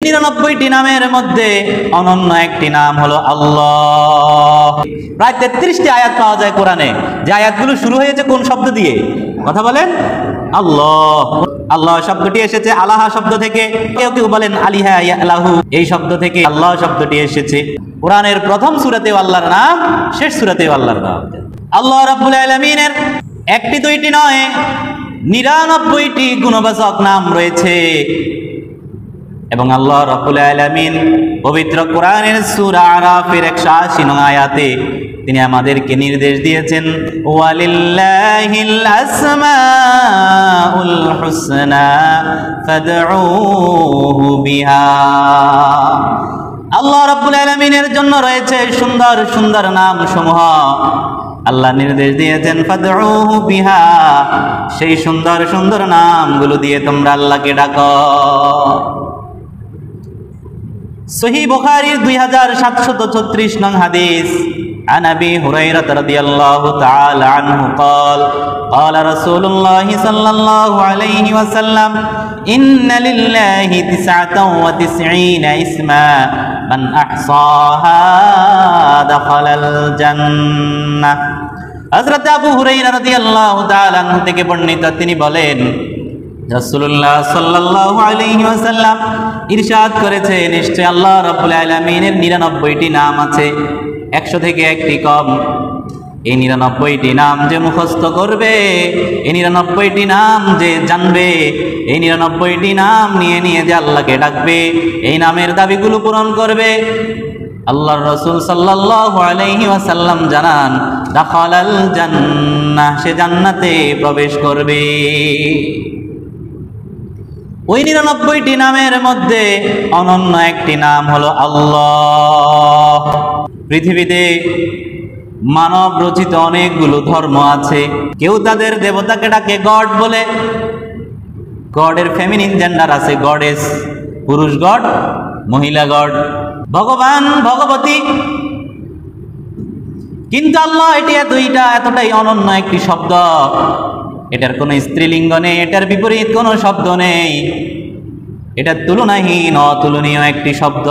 ৯৯টি নামের মধ্যে অনন্য একটি নাম হলো আল্লাহ। প্রায় ৩৩টি আয়াত পাওয়া যায় কোরআনে, যে আয়াতগুলো শুরু হয়েছে কোন শব্দ দিয়ে? কথা বলেন। আল্লাহ। আল্লাহ শব্দটি এসেছে আলাহা শব্দ থেকে, কেউ কেউ বলেন আলিহা ইয়ালাহু, এই শব্দ থেকে আল্লাহ শব্দটি এসেছে। কোরআনের প্রথম সূরাতেও আল্লাহর নাম, শেষ সূরাতেও আল্লাহর নাম। আল্লাহ রাব্বুল আলামিনের একটি দুইটি নয়, ৯৯টি গুণবাচক নাম রয়েছে। এবং আল্লাহ রাব্বুল আলামিন পবিত্র কোরআনের সূরা আরাফের ১৮০ নং আয়াতে তিনি আমাদেরকে নির্দেশ দিয়েছেন, ওয়ালিল্লাহিল আসমাউল হুসনা ফাদউহু বিহা। আল্লাহ রাব্বুল আলামিনের জন্য রয়েছে সুন্দর সুন্দর নাম সমূহ। আল্লাহ নির্দেশ দিয়েছেন ফাদউহু বিহা, সেই সুন্দর সুন্দর নামগুলো দিয়ে তোমরা আল্লাহকে ডাকো। সহিহ বুখারীর ২৭৩৬ নং হাদিস, عن أبي هريرة رضي الله تعالى عنه قال قال رسول الله صلى الله عليه وسلم إن لله 99 اسما من أحصاها دخل الجنة। হযরত আবু হুরায়রা রাদিয়াল্লাহু তাআলা আনহু থেকে বর্ণিত, তিনি বলেন রাসূলুল্লাহ সাল্লাল্লাহু আলাইহি ওয়াসাল্লাম ইরশাদ করেছে, নিশ্চয় আল্লাহ রাব্বুল আলামিনের ৯৯টি নাম আছে, ১০০ থেকে একটি কম। এই ৯৯টি নাম যে মুখস্থ করবে, এই ৯৯টি নাম যে জানবে, এই ৯৯টি নাম নিয়ে নিয়ে যে আল্লাহকে ডাকবে, এই নামের দাবিগুলো পূরণ করবে, আল্লাহর রাসূল সাল্লাল্লাহু আলাইহি ওয়াসাল্লাম জানান দাখালাল জান্নাহ, সে জান্নাতে প্রবেশ করবে। ওই ৯৯টি নামের মধ্যে অনন্য একটি নাম হলো আল্লাহ। পৃথিবীতে মানব রচিত অনেকগুলো ধর্ম আছে, কেউ তাদের দেবতাকে ডাকে গড বলে। গডের ফেমিনিন জেন্ডার আছে, গডেস পুরুষ গড, মহিলা গড, ভগবান ভগবতী। কিন্তু আল্লাহ এটি এতটাই অনন্য একটি শব্দ, এটার কোনো স্ত্রীলিঙ্গ নেই, এটার বিপরীত কোনো শব্দ নেই, এটা তুলনাহীন অতুলনীয় একটি শব্দ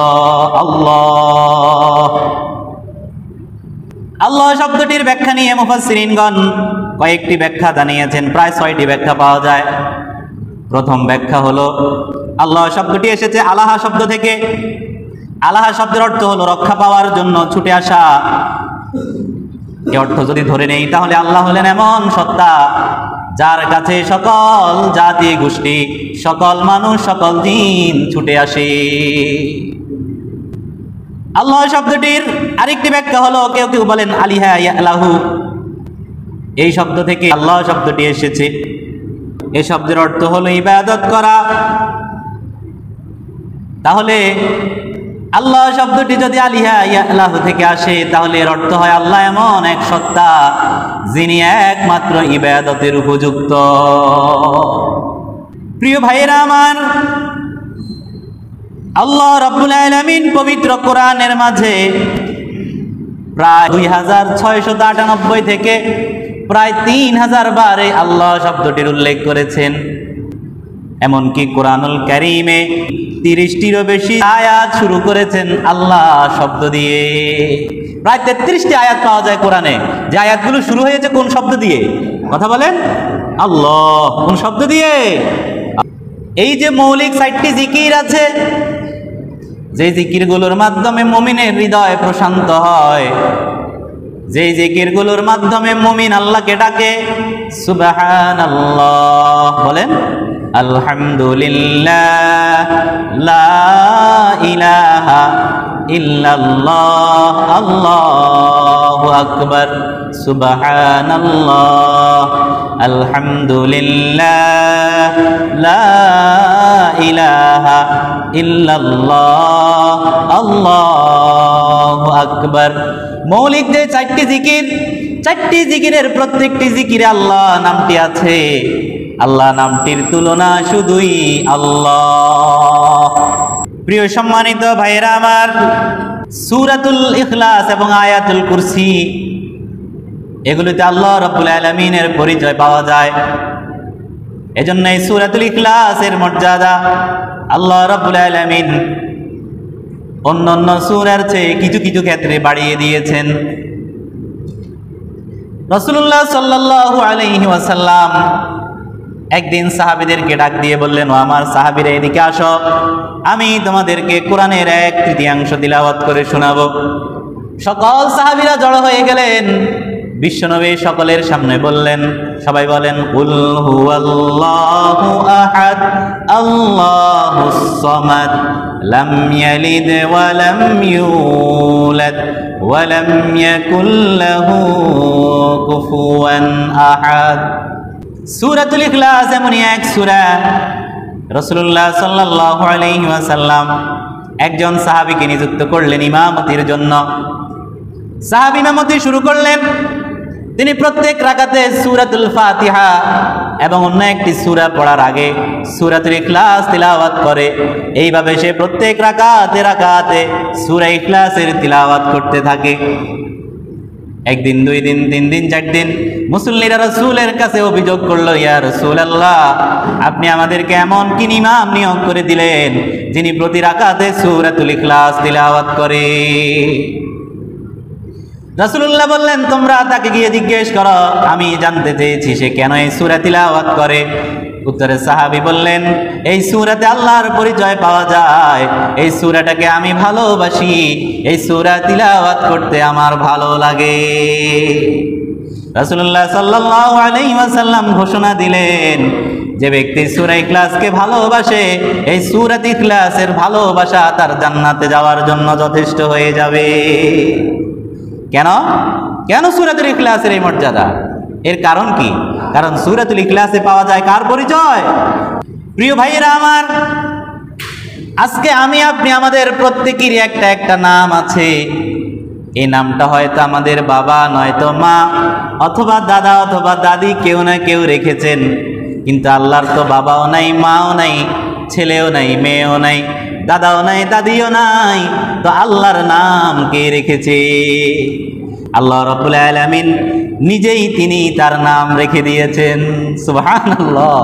আল্লাহ। আল্লাহ শব্দটির ব্যাখ্যা নিয়ে মুফাসসিরিনগণ কয়েকটি ব্যাখ্যা জানিয়েছেন, প্রায় ৬টি ব্যাখ্যা পাওয়া যায়। প্রথম ব্যাখ্যা হলো, আল্লাহ শব্দটি এসেছে আলাহা শব্দ থেকে। আলাহা শব্দের অর্থ হলো রক্ষা পাওয়ার জন্য ছুটে আসা। এই অর্থ যদি ধরে নেই, তাহলে আল্লাহ হলেন এমন সত্তা যার কাছে সকল জাতি গোষ্ঠী, সকল মানুষ, সকল জিন ছুটে আসে। আল্লাহ শব্দটির আরেকটি ব্যাখ্যা হলো, কেউ কেউ বলেন আলিহা ইয়ালাহু, এই শব্দ থেকে আল্লাহ শব্দটি এসেছে। এই শব্দের অর্থ হলো ইবাদত করা। তাহলে আল্লাহ শব্দটি যদি আলিহা ইয়ালাহু থেকে আসে, তাহলে এর অর্থ হয় আল্লাহ এমন এক সত্তা যিনি একমাত্র ইবাদতের উপযুক্ত। প্রিয় ভাইয়েরা আমার, আল্লাহ রাব্বুল আলামিন পবিত্র কোরআনের মাঝে প্রায় ২৬৯৮ থেকে প্রায় ৩০০০ বার আল্লাহ শব্দটির উল্লেখ করেছেন। এমনকি কোরআনুল কারীমে ৩০টিরও বেশি আয়াত শুরু করেছেন আল্লাহ শব্দ দিয়ে। প্রায় ৩৩টি আয়াত পাওয়া যায় কোরআনে, যে আয়াতগুলো শুরু হয়েছে কোন শব্দ দিয়ে? কথা বলেন। আল্লাহ। কোন শব্দ দিয়ে? এই যে মৌলিক ৬০টি জিকির আছে, যে জিকিরগুলোর মাধ্যমে মুমিনের হৃদয় প্রশান্ত হয়, যে জিকিরগুলোর মাধ্যমে মুমিন আল্লাহকে ডাকে, সুবহানাল্লাহ বলেন, আলহামদুলিল্লাহ, লা ইলাহা ইল্লাল্লাহ, আল্লাহু আকবার, সুবহানাল্লাহ, আলহামদুলিল্লাহ, লা ইলাহা ইল্লাল্লাহ, আল্লাহু আকবার। মৌলিক যে ৪টি জিকির, ৪টি জিকিরের প্রত্যেকটি জিকিরে আল্লাহ নামটি আছে। আল্লাহ নামটির তুলনা শুধুই আল্লাহ। প্রিয় সম্মানিত ভাইয়েরা আমার, সূরাতুল ইখলাস এবং আয়াতুল কুরসি, এগুলিতে আল্লাহ রাব্বুল আলামিনের পরিচয় পাওয়া যায়। এজন্য এই সূরাতুল ইখলাসের মর্যাদা আল্লাহ রাব্বুল আলামিন অন্যান্য সূরার চেয়ে কিছু কিছু ক্ষেত্রে বাড়িয়ে দিয়েছেন। রাসূলুল্লাহ সাল্লাল্লাহু আলাইহি ওয়াসাল্লাম একদিন সাহাবীদেরকে ডাক দিয়ে বললেন, ও আমার সাহাবীরা এদিকে আসো, আমি তোমাদেরকে কোরআনের 1/3 তিলাওয়াত করে শোনাবো। সকল সাহাবীরা জড়ো হয়ে গেলেন। বিশ্বনবী সকলের সামনে বললেন, সবাই বলেন, কুল হুয়াল্লাহু আহাদ আল্লাহুস সামাদ লাম ইয়ালিদ ওয়া লাম ইউলাদ ওয়া লাম ইয়াকুল লাহু কুফুয়ান আহাদ। সূরাতুল ইখলাস এমনই এক সূরা, রাসূলুল্লাহ সাল্লাল্লাহু আলাইহি ওয়াসাল্লাম একজন সাহাবীকে নিযুক্ত করলেন ইমামতির জন্য। সাহাবী ইমামতি শুরু করলেন। তিনি প্রত্যেক রাকাতে সূরাতুল ফাতিহা এবং অন্য একটি সূরা পড়ার আগে সূরাতুল ইখলাস তিলাওয়াত করে। এইভাবে সে প্রত্যেক রাকাতে রাকাতে সূরা ইখলাসের তিলাওয়াত করতে থাকে। একদিন, 2 দিন, 3 দিন, 4 দিন মুসল্লিরা রাসূলের কাছে অভিযোগ করলো, ইয়া রাসূলুল্লাহ, আপনি আমাদেরকে এমন কি ইমাম নিয়োগ করে দিলেন যিনি প্রতি রাকাতে সূরাতুল ইখলাস তিলাওয়াত করে? রাসূলুল্লাহ বললেন, তোমরা তাকে গিয়ে জিজ্ঞেস করো, আমি জানতে চেয়েছি সে কেন এই সূরা তিলাওয়াত করে। উত্তরে সাহাবী বললেন, এই সূরাতে আল্লাহর পরিচয় পাওয়া যায়, এই সূরাটাকে আমি ভালোবাসি, এই সূরা তিলাওয়াত করতে আমার ভালো লাগে। রাসূলুল্লাহ সাল্লাল্লাহু আলাইহি ওয়াসাল্লাম ঘোষণা দিলেন, যে ব্যক্তি সূরা ইখলাসকে ভালোবাসে, এই সূরা ইখলাসের ভালোবাসা তার জান্নাতে যাওয়ার জন্য যথেষ্ট হয়ে যাবে। কেন কেন সূরাতুল ইখলাসের এই মর্যাদা? এর কারণ কি? কারণ সূরাতুল ইখলাসে পাওয়া যায় কার পরিচয়? প্রিয় ভাইয়েরা আমার, আজকে আমি আপনি আমাদের প্রত্যেকেরই একটা একটা নাম আছে। এই নামটা হয়তো আমাদের বাবা নয়তো মা অথবা দাদা অথবা দাদি কেউ না কেউ রেখেছেন, কিন্তু আল্লাহর তো বাবাও নাই, মাও নাই, ছেলেও নাই, মেয়েও নাই, দাদাও নাই, দাদিও নাই, তো আল্লাহর নাম কে রেখেছে? আল্লাহ রাব্বুল আলামিন নিজেই তিনি তার নাম রেখে দিয়েছেন। সুবহানাল্লাহ।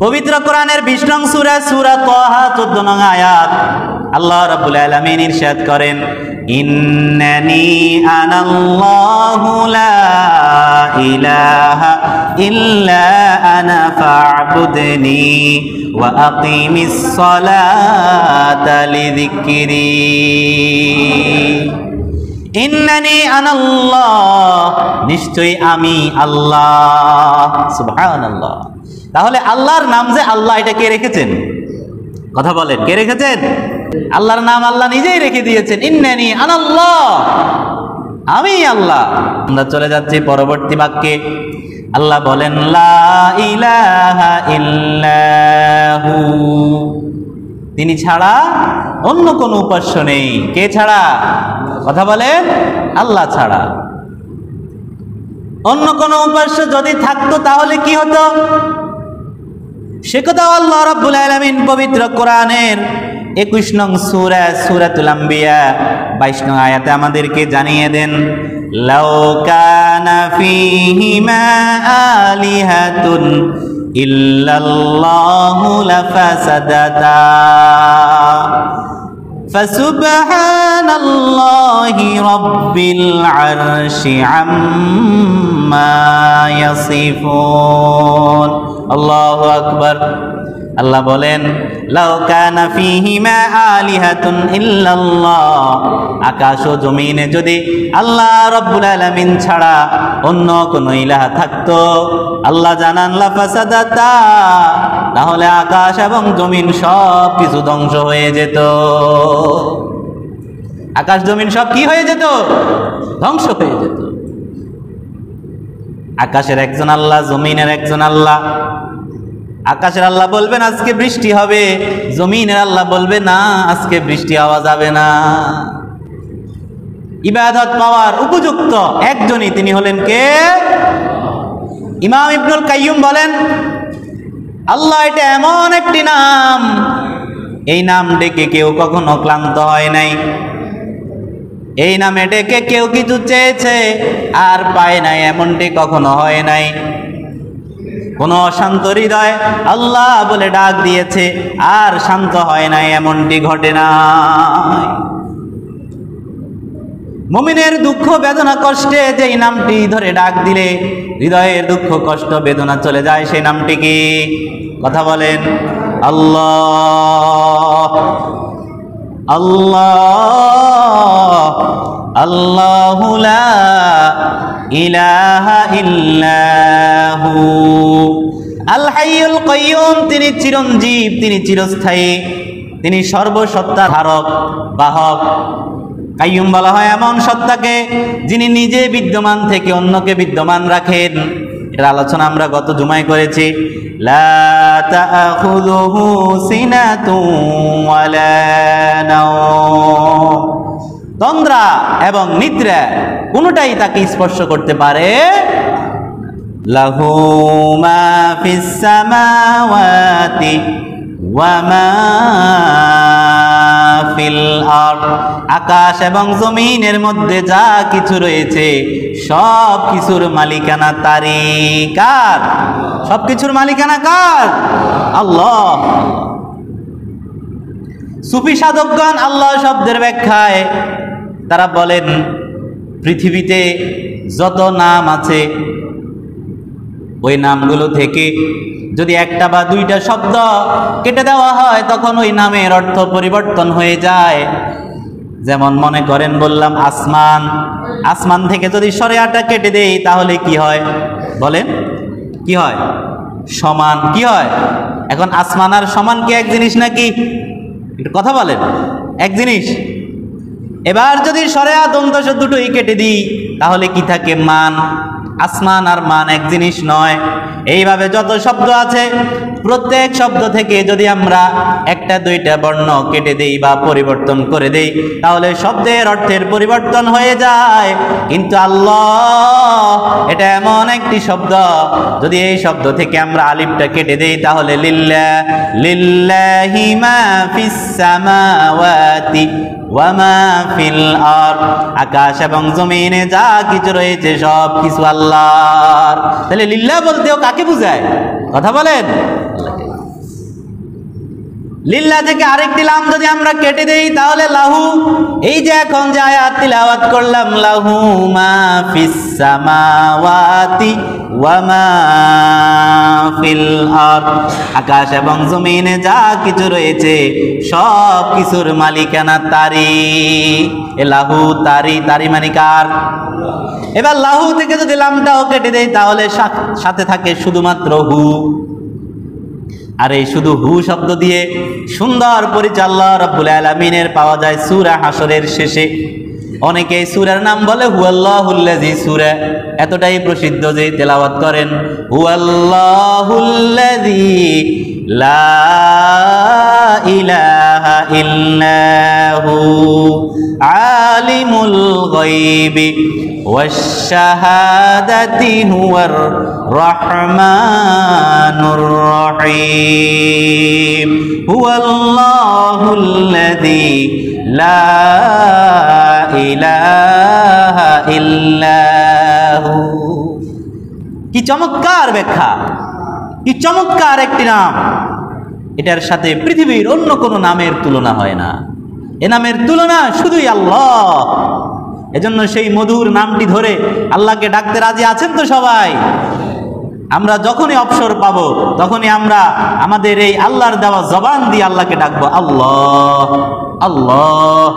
পবিত্র কোরআনের 20 নং সূরা, সূরা তাহা 14 নং আয়াত, আল্লাহ রাব্বুল আলামিন ইরশাদ করেন, ইন্নানি আনাল্লাহু লা ইলাহা ইল্লা আনা ফা'বুদনি ওয়া আকিমিস সালাতা লিযিকরি। ইন্নানি আনাল্লাহ, নিশ্চয়ই আমি আল্লাহ। সুবহানাল্লাহ। তাহলে আল্লাহর নাম যে আল্লাহ, এটা কে রেখেছেন? কথা বলেন, কে রেখেছেন? আল্লাহর নাম আল্লাহ নিজেই রেখে দিয়েছেন। ইন্নানি আনাল্লাহ, আমি আল্লাহ। আমরা চলে যাচ্ছি পরবর্তী বাক্যে। আল্লাহ বলেন, লা ইলাহা ইল্লাহু, তিনি ছাড়া অন্য কোনো উপাস্য নেই। কে ছাড়া? কথা বলেন, আল্লাহ ছাড়া। অন্য কোনো উপাস্য যদি থাকতো তাহলে কি হতো? সে কথাও আল্লাহ রাব্বুল আলামিন পবিত্র কোরআনের 21 নং সূরা, সূরাতুল আম্বিয়া 22 নং আয়াতে আমাদেরকে জানিয়ে দেন, লাউ কানা ফীহিমা আলিহাতুন ইল্লাল্লাহু লাফাসাদাতা ফাসুবহানাল্লাহি রাব্বিল আরশি আম্মা ইয়াসিফুন। আল্লাহু আকবার। আল্লাহ বলেন, লাউ কানা ফীহিমা আলিহাতুন ইল্লাল্লাহ, আকাশ ও জমিনে যদি আল্লাহ রাব্বুল আলামিন ছাড়া অন্য কোন ইলাহ থাকতো, আল্লাহ জানান লাফাসাদাতা, তাহলে আকাশ এবং জমিন সব কিছু ধ্বংস হয়ে যেত। আকাশ জমিন সব কি হয়ে যেত? ধ্বংস হয়ে যেত। আকাশের একজন আল্লাহ, জমিনের একজন আল্লাহ। আকাশের আল্লাহ বলবেন আজকে বৃষ্টি হবে, জমিনের আল্লাহ বলবে না আজকে বৃষ্টি হওয়া যাবে না। ইবাদত পাওয়ার উপযুক্ত একজনই, তিনি হলেন কে? ইমাম ইবনুল কাইয়্যুম বলেন, আল্লাহ এটা এমন একটি নাম, এই নাম ডেকে কেউ কখনো ক্লান্ত হয় নাই। এই নামে ডেকে কেউ কিছু চেয়েছে আর পায় নাই, এমনটি কখনো হয় নাই। কোন শান্ত হৃদয় আল্লাহ বলে ডাক দিয়েছে আর শান্ত হয় নাই, এমনটি ঘটে না। মুমিনের দুঃখ বেদনা কষ্টে যেই নামটি ধরে ডাক দিলে হৃদয়ের দুঃখ কষ্ট বেদনা চলে যায়, সেই নামটি কি? কথা বলেন। আল্লাহ আল্লাহ আল্লাহু লা ইলাহা ইল্লাহু আল হাইয়ুল কাইয়ুম। তিনি চিরঞ্জীব, তিনি চিরস্থায়ী, তিনি সর্বসত্তার ধারক বাহক। কাইয়ুম বলা হয় এমন সত্তাকে যিনি নিজে বিদ্যমান থেকে অন্যকে বিদ্যমান রাখেন। এর আলোচনা আমরা গত জুমায় করেছি। লা তাখুযুহু সিনাতুন ওয়ালা নাওম। তন্দ্রা এবং নিদ্রা কোনটাই তাকে স্পর্শ করতে পারে। লাহু মা ফিস সামাওয়াতি ওয়া মা ফিল আরদ। আকাশ এবং জমিনের মধ্যে যা কিছু রয়েছে সব কিছুর মালিকানা তারই। কার? সব কিছুর মালিকানা কার? আল্লাহ। সুফি সাধকগণ আল্লাহ শব্দের ব্যাখ্যায় তারা বলেন, পৃথিবীতে যত নাম আছে ওই নামগুলো থেকে যদি একটা বা দুইটা শব্দ কেটে দেওয়া হয় তখন ওই নামের অর্থ পরিবর্তন হয়ে যায়। যেমন মনে করেন বললাম আসমান, আসমান থেকে যদি সরেয়াটা কেটে দেই তাহলে কি হয়? বলেন কি হয়? সমান। কি হয়? এখন আসমান আর সমান কি এক জিনিস নাকি? একটু কথা বলেন, এক জিনিস। এবার যদি সরেয়া দন্তস দুটোই কেটে দিই তাহলে কি থাকে? মান। আসমান আর মান এক জিনিস নয়। এইভাবে যত শব্দ আছে প্রত্যেক শব্দ থেকে যদি আমরা একটা দুইটা বর্ণ কেটে দেই বা পরিবর্তন করে দেই তাহলে শব্দের অর্থের পরিবর্তন হয়ে যায়। কিন্তু আল্লাহ এটা এমন একটি শব্দ, যদি এই শব্দ থেকে আমরা আলিফটা কেটে দেই তাহলে লিল্লাহ, লিল্লাহি মা ফিস সামাওয়াতি ওয়া মা ফিল আরদ। আকাশ এবং জমিনে যা কিছু রয়েছে সব কিছু আল্লাহর। তাহলে লিল্লাহ বলতেও কাকে বোঝায়? কথা বলেন। লিল্লাহ থেকে আরেকটি লাম যদি আমরা কেটে দেই তাহলে লাহু। এই যে এখন যে আয়াত তিলাওয়াত করলাম, লাহু মা ফিস সামাওয়াতি ওয়া মা ফিল আরদ। আকাশ এবং জমিনে যা কিছু রয়েছে সব কিছুর মালিকানা তারই। এ লাহু তারই, তারই মানে কার? এবার লাহু থেকে যদি লামটাও কেটে দেই তাহলে সাথে থাকে শুধুমাত্র হু। আর এই শুধু হু শব্দ দিয়ে সুন্দর পরিচয় আল্লাহ রাব্বুল আলামিনের পাওয়া যায় সূরা হাসরের শেষে। অনেকে সূরার নাম বলে হুয়াল্লাহুল্লাযী সূরা, এতটাই প্রসিদ্ধ যে তেলাওয়াত করেন হুয়াল্লাহুল্লাযী লা ইলাহা ইল্লাহু আলিমুল গায়বি ওয়াশ শাহাদাতি হুয়ার রহমানুর রহিম। হুয়াল্লাহুল্লাযী লা ইলাহা ইল্লাহু। কি চমৎকার ব্যাখ্যা, কি চমৎকার একটি নাম। এটার সাথে পৃথিবীর অন্য কোনো নামের তুলনা হয় না। এ নামের তুলনা শুধুই আল্লাহ। এজন্য সেই মধুর নামটি ধরে আল্লাহকে ডাকতে রাজি আছেন তো সবাই? আমরা যখনই অবসর পাবো তখনই আমরা আমাদের এই আল্লাহর দেওয়া জবান দিয়ে আল্লাহকে ডাকবো, আল্লাহ আল্লাহ।